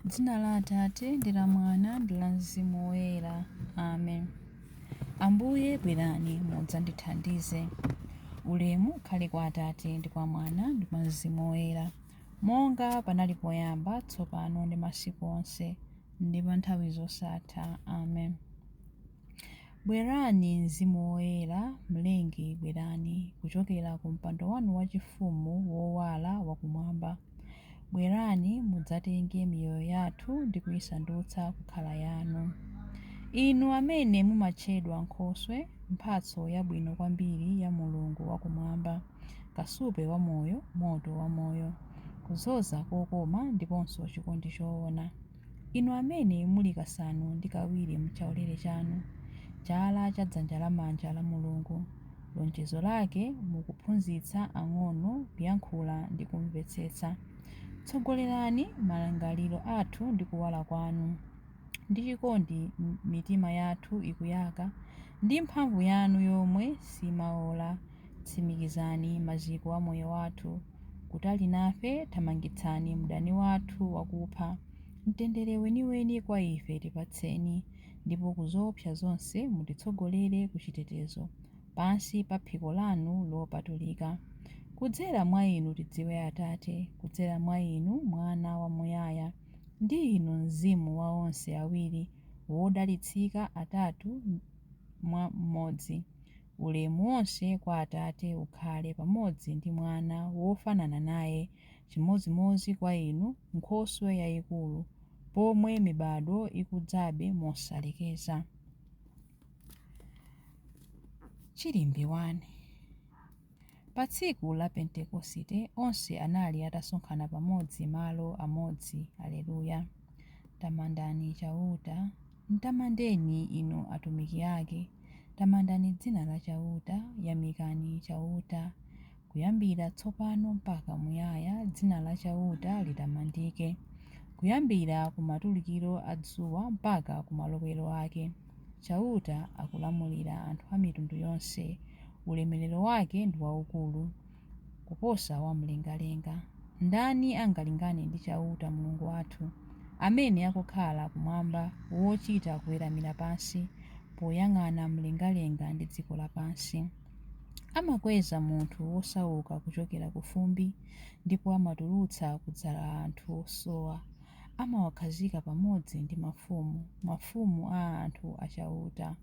Dzina la Atate ndi la Mwana ndi la Mzimu Woyera. Amen. Ambuye bwerani mudzandithandize. Ulemu ukhale kwa Atate ndi kwa Mwana ndi kwa Mzimu Woyera, monga panali poyamba, tsopano ndi masiku onse ndi pa nthawi zosatha. Amen. Bwerani Mzimu Woyera, Mlengi bwerani, kuchokera ku mpando wanu wachifumu wowala wakumwamba. Bwerani mudzatenge miyoyo yathu ndi kuyisandutsa kukhala yanu. Inu amene mumatchedwa Nkhoswe, mphatso yabwino kwambiri ya Mulungu wakumwamba, kasupe wamoyo, moto wamoyo, kudzoza kokoma ndiponso chikondi choona. Inu amene muli kasanu ndi kawiri mchaulere chanu, chala cha dzanja lamanja la Mulungu, lonjezo lake mukuphunzitsa ang'ono kuyankhula ndi kumvetsetsa. Tsogolerani malingaliro athu ndi kuwala kwanu. Ndi chikondi mitima yathu ikuyaka, ndi mphamvu yanu yomwe simaola. Tsimikizani maziko a moyo wathu. Kutali nafe thamangitsani mdani wathu wakupha. Mtendere weniweni kwa ife tipatseni, ndipo kuzoopsa zonse mutitsogolere ku chitetezo, pansi pa phiko lanu lopatulika. Kudzera mwa inu tidziwe Atate, kudzera mwa inu Mwana wamuyaya, ndi inu Mzimu wa onse awiri, wodalitsika atatu mwa mmodzi. Ulemu wonse kwa Atate ukhale pamodzi ndi Mwana wofanana naye, chimodzimodzi kwa inu, Nkhoswe yayikulu, pomwe mibado ikudzabe mosalekeza. Chilimbi 1. Pa tsiku la Pentekosite onse anali atasonkhana pamodzi malo amodzi. Aleluya. Tamandani chauta, mtamandeni inu atumiki ake, tamandani dzina la chauta, yamikani chauta. Kuyambira tsopano mpaka muyaya dzina la chauta litamandike, kuyambira kumatulukiro a dzuwa mpaka kumalowero ake. Chauta akulamulira anthu a mitundu yonse, ulemerero wake ndi waukulu kuposa wamlengalenga. Ndani angalingane ndi chauta Mulungu wathu, amene akukhala kumwamba, wochita kuweramira pansi, poyang'ana mlengalenga ndi dziko lapansi. Amakweza munthu wosauka kuchokera ku fumbi, ndipo amatulutsa kudzala anthu osowa. Amawakhazika pamodzi ndi mafumu a anthu achauta.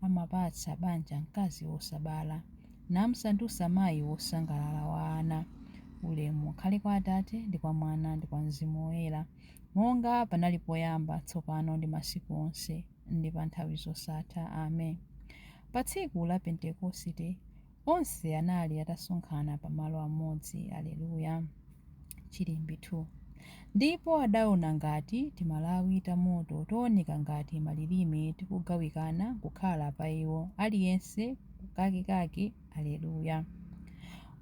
Amapatsa banja mkazi wosabala, namsandutsa mayi wosangalala wa ana. Ulemu ukhale kwa Atate ndi kwa Mwana ndi kwa Mzimu Woyera, monga panali poyamba, tsopano ndi masiku onse ndi pa nthawi zosatha. Amen. Pa tsiku la Pentekosite onse anali atasonkhana pamalo amodzi. Aleluya. Chilimbi 2. Ndipo adaona ngati timalawi tamoto tooneka ngati malilime tikugawikana kukhala pa iwo, aliyense kakekake. Aleluya.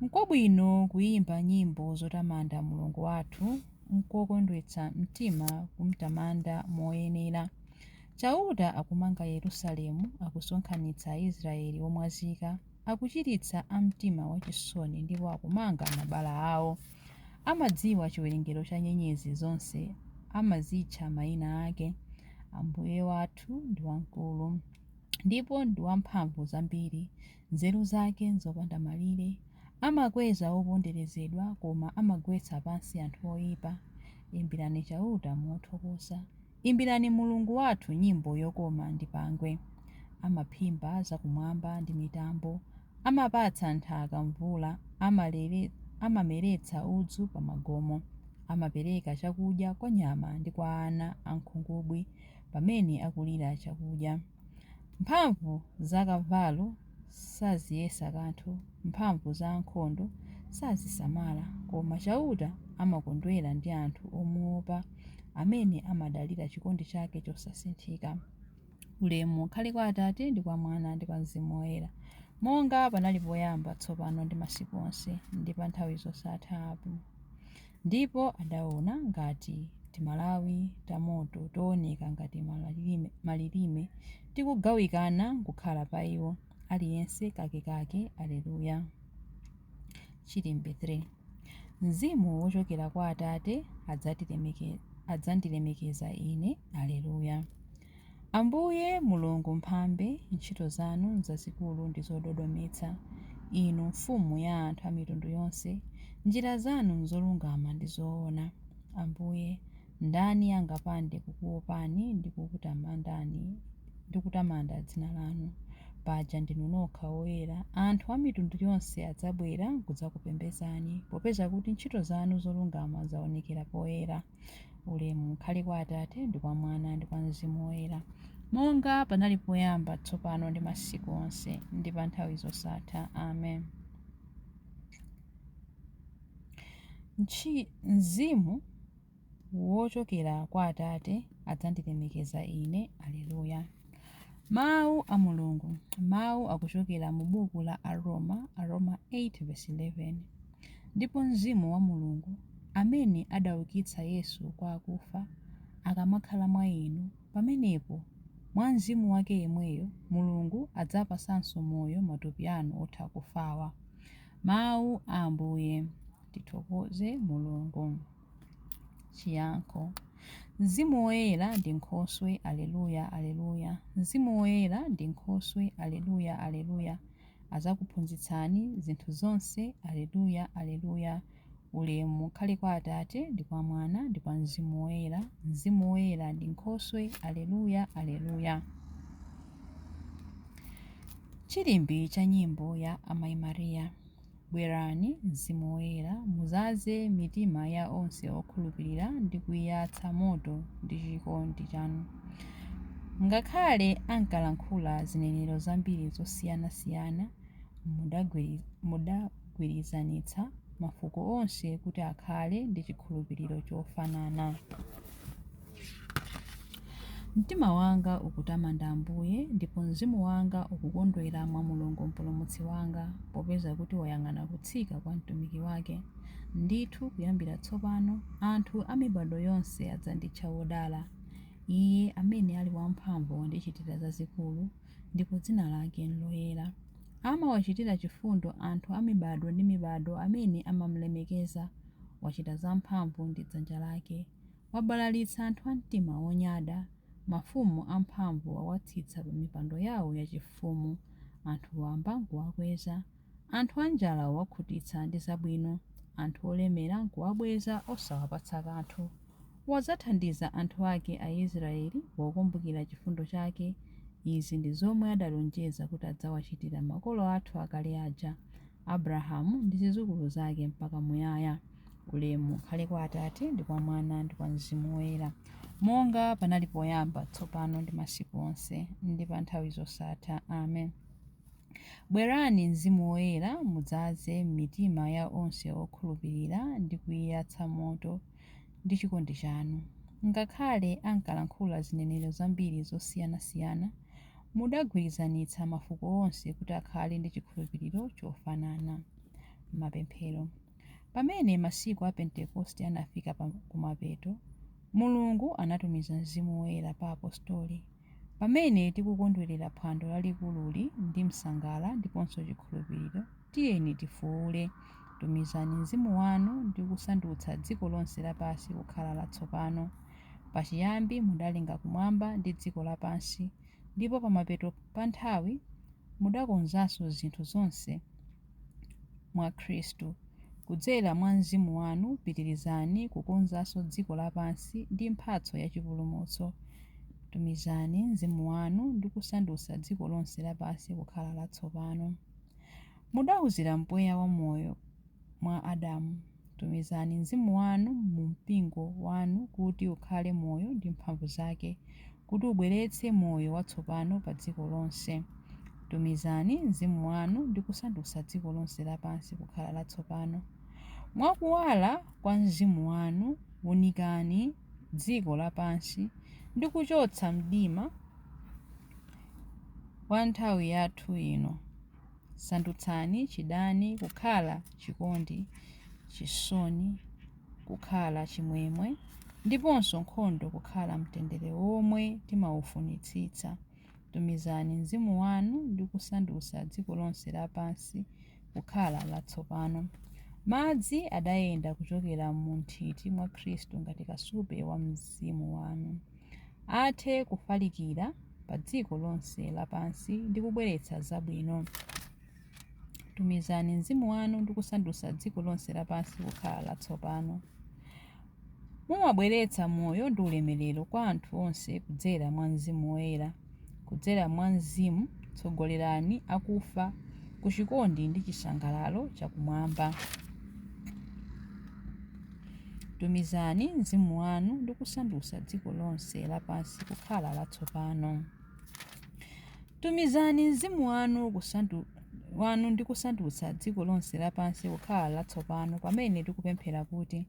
N'kwabwino kuyimba nyimbo zotamanda Mulungu wathu, n'kokondwetsa mtima kumtamanda moyenera. Chauta akumanga Yerusalemu, akusonkhanitsa Israeli omwazika, akuchiritsa amtima wachisoni ndipo akumanga mabala awo. Amadziwa chiwerengero cha nyenyezi zonse, amazitcha mayina ake. Ambuye wathu ndi wamkulu ndipo ndi wamphamvu zambiri, nzeru zake nzopanda malire. Amakweza oponderezedwa, koma amagwetsa pansi anthu oyipa. Imbirani chauta mothokoza, imbirani Mulungu wathu nyimbo yokoma ndi pangwe. Amaphimba zakumwamba ndi mitambo, amapatsa nthaka mvula, amameretsa udzu pa magomo. Amapereka chakudya kwa nyama ndi kwa ana ankhungubwi pamene akulira chakudya. Mphamvu za kavalo saziyesa kanthu, mphamvu za ankhondo sazisamala, koma chauta amakondwera ndi anthu omuopa, amene amadalira chikondi chake chosasinthika. Ulemu ukhale kwa Atate ndi kwa Mwana ndi kwa Mzimu Woyera, monga panali poyamba, tsopano ndi masiku onse ndi pa nthawi zosatha. Ndipo adaona ngati timalawi tamoto tooneka ngati malilime tikugawikana kukhala pa iwo, aliyense kakekake. Aleluya. Chilimbi 3. Mzimu wochokera kwa Atate adzandilemekeza ine. Aleluya. Ambuye Mulungu mphambe, ntchito zanu zazikulu ndi zododometsa. Inu mfumu ya anthu a mitundu yonse, njira zanu nzolungama ndi zoona. Ambuye, ndani angapande kukuopani ndi kutamanda dzina lanu? Paja ndinu nokha woyera. Anthu a mitundu yonse adzabwera kudzakupembedzani, popeza kuti ntchito zanu zolungama zaonekera poyera. Ulemu ukhale kwa Atate ndi kwa Mwana ndi kwa Mzimu Woyera, monga panali poyamba, tsopano ndi masiku onse ndi pa nthawi zosatha. Amen. Mzimu wochokera kwa Atate adzandilemekeza ine. Aleluya. Mawu a Mulungu. Mawu akuchokera mu buku la Aroma 8:11. Ndipo Mzimu wa Mulungu amene adaukitsa Yesu kwa akufa akamakhala mwa inu, pamenepo mwa Mzimu wake yemweyo Mulungu adzapasanso moyo matupi anu otha kufawa. Mawu a Ambuye. Tithokoze Mulungu. Chiyankho. Mzimu Woyera ndi Nkhoswe. Aleluya, aleluya. Mzimu Woyera ndi Nkhoswe. Aleluya, aleluya. Adzakuphunzitsani zinthu zonse. Aleluya, aleluya. Ulemu ukhale kwa Atate ndi kwa Mwana ndi kwa Mzimu Woyera. Mzimu Woyera ndi Nkhoswe. Aleluya, aleluya. Chilimbi cha nyimbo ya Amayi Mariya. Bwerani Mzimu Woyera, muzaze mitima ya onse okhulupirira ndi kuyatsa moto ndi chikondi chanu. Ngakhale ankalankhula zinenero zambiri zosiyanasiyana, mudagwirizanitsa mafuko onse kuti akhale ndi chikhulupiriro chofanana. Mtima wanga ukutamanda Ambuye, ndipo mzimu wanga ukukondwera mwa Mulungu mpulumutsi wanga, popeza kuti wayang'ana kutsika kwa mtumiki wake. Ndithu kuyambira tsopano anthu a mibado yonse adzanditcha wodala. Iye amene ali wamphamvu wandichitira zazikulu, ndipo dzina lake nloyera. Amawachitira chifundo anthu a mibado ndi mibado amene amamulemekeza. Wachita zamphamvu ndi dzanja lake. Wabalalitsa anthu a mtima wonyada. Mafumu amphamvu wawatsitsa pa mipando yawo yachifumu. Anthu wamba nkuwakweza. Anthu anjala wakhutitsa ndi zabwino. Anthu olemera nkuwabweza osawapatsa kanthu. Wadzathandiza anthu ake a Israeli pokumbukira chifundo chake. Izi ndi zomwe adalonjeza kuti adzawachitira makolo athu akale aja, Abrahamu ndi zidzukulu zake mpaka muyaya. Ulemu ukhale kwa Atate ndi kwa Mwana ndi kwa Mzimu Woyera, monga panali poyamba, tsopano ndi masiku onse ndi pa nthawi zosatha. Amen. Bwerani Mzimu Woyera, mudzaze mitima ya onse okhulupirira ndi kuyatsa moto ndi chikondi chanu. Ngakhale ankalankhula zinenero zambiri zosiyanasiyana, mudagwirizanitsa mafuko onse kuti akhale ndi chikhulupiriro chofanana. Mapemphero. Pamene masiku a Pentekoste anafika kumapeto, Mulungu anatumiza Mzimu Woyera pa apostoli. Pamene tikukondwerera phwando lalikululi ndi msangala ndiponso chikhulupiriro, tiyeni tifuwule: tumizani Mzimu wanu ndi kusandutsa dziko lonse lapansi kukhala latsopano. Pachiyambi mudalenga kumwamba ndi dziko lapansi, ndipo pamapeto pa nthawi mudakonzanso zinthu zonse mwa Khristu. Kudzera mwa Mzimu wanu pitirizani kukonzanso dziko lapansi ndi mphatso ya chipulumutso. Tumizani Mzimu wanu ndi kusandutsa dziko lonse lapansi kukhala latsopano. Mudawuzira mpweya wa moyo mwa Adamu. Tumizani Mzimu wanu mu mpingo wanu kuti ukhale moyo ndi mphamvu zake, kuti ubweretse moyo watsopano pa dziko lonse. Tumizani Mzimu wanu ndi kusandutsa dziko lonse lapansi kukhala latsopano. Mwakuwala kwa Mzimu wanu wunikani dziko lapansi ndi kuchotsa mdima wa nthawi yathu ino. Sandutsani chidani kukhala chikondi, chisoni kukhala chimwemwe, ndiponso nkhondo kukhala mtendere womwe timawufunitsitsa. Tumizani Mzimu wanu ndi kusandutsa dziko lonse lapansi kukhala latsopano. madzi adayenda kuchokera mu nthiti mwa khristu ngati kasupe wa mzimu wanu, athe kufalikira pa dziko lonse lapansi ndi kubweretsa zabwino. Tumizani mzimu wanu ndi kusandutsa dziko lonse lapansi kukhala latsopano. Mumabweretsa moyo ndi ulemerero kwa anthu onse kudzera mwa Mzimu Woyera. Kudzera mwa Mzimu tsogolerani akufa ku chikondi ndi chisangalalo chakumwamba. Tumizani mzimu wanu ndi kusandutsa dziko lonse lapansi kukhala latsopano. Tumizani mzimu wanu ndi kusandutsa dziko lonse lapansi kukhala latsopano pamene tikupemphera kuti: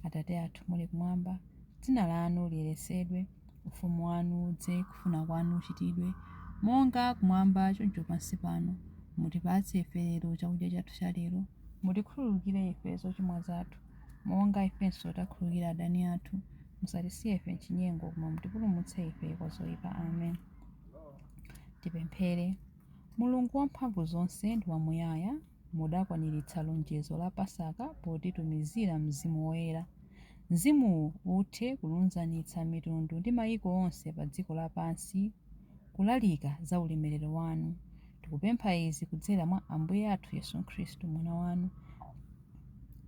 Atate athu muli kumwamba, dzina lanu liyeretsedwe, ufumu wanu udze, kufuna kwanu kuchitidwe monga kumwamba choncho pansi pano. Mutipatse ife lero chakudya chathu cha lero. Mutikhululukire ife zochimwa zathu monga ifenso takhululukira adani athu. Musatisiye ife m'chinyengo, koma mutipulumutse ife kwa zoyipa. Amen. Tipemphere. Mulungu wamphamvu zonse ndi wamuyaya, mudakwaniritsa lonjezo la Pasaka potitumizira Mzimu Woyera. Mzimuwu uthe kulunzamitsa mitundu ndi mayiko onse pa dziko lapansi, kulalika za ulemerero wanu. Tikupempha izi kudzera mwa Ambuye athu Yesu Khristu mwana wanu,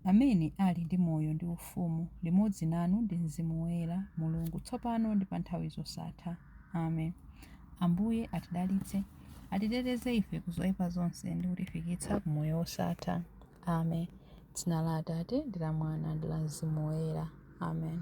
amene ali ndi moyo ndi ufumu limodzi nanu ndi Mzimu Woyera, Mulungu tsopano ndi pa nthawi zosatha. Amen. Ambuye atidalitse, atiteteze ife ku zoyipa zonse ndi kutifikitsa ku moyo wosatha. Amen. Dzina la Atate ndi la Mwana ndi la Mzimu Woyera. Amen.